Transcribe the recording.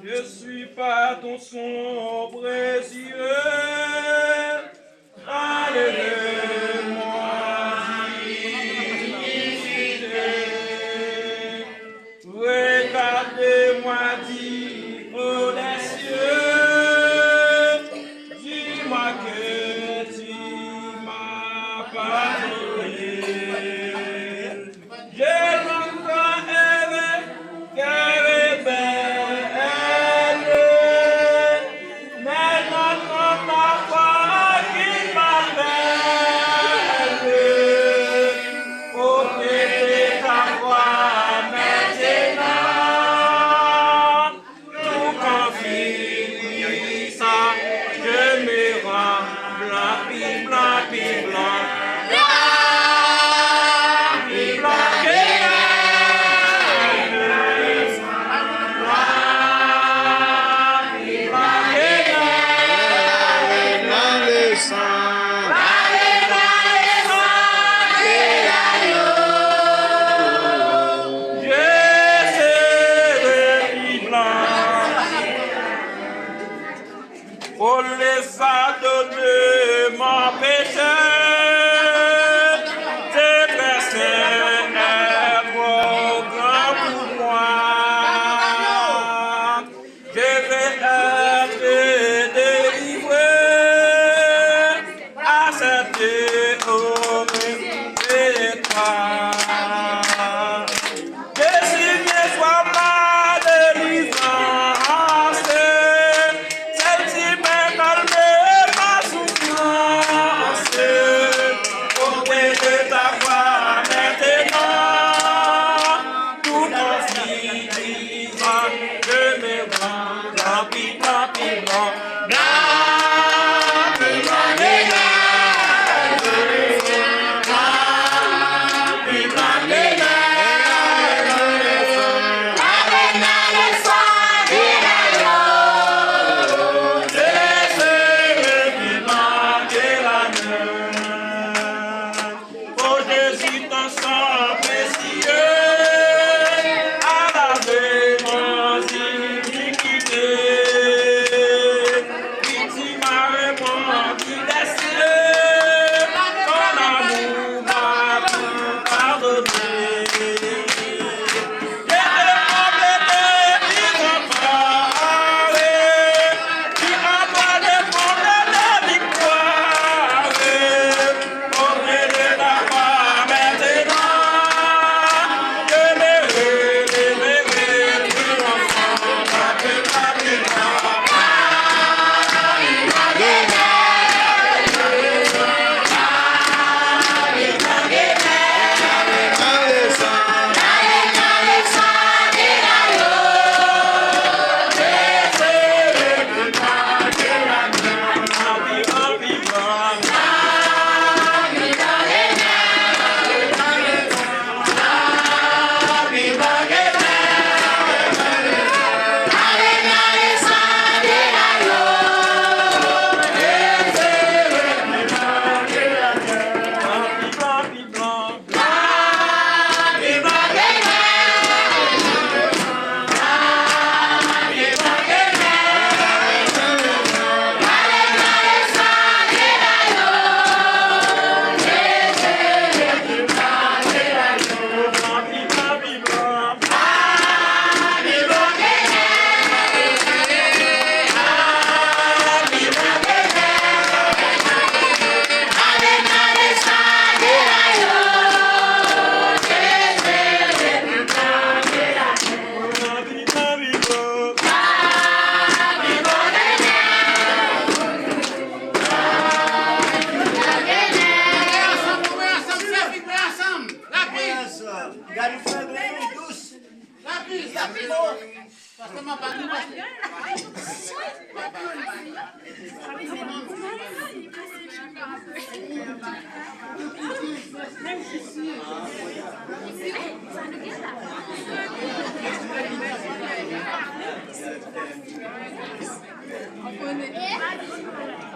Je suis pas ton son précieux. Alléluia, divinité. Regardez-moi, dit des cieux. Dis-moi que tu m'as pardonné. Je l'entends aimer, qu'elle est belle. Mais n'entends pas voix qui m'appelle. Oh, t'es ta voix maintenant. Tout confie-ça, je me rends blanc, puis blanc, puis blanc. Pour les pardonner mon péché, tes personnes est trop grand pour moi. Je vais être délivré, accepté au même de toi. Je suis bien soit ma délivrance. On connaît.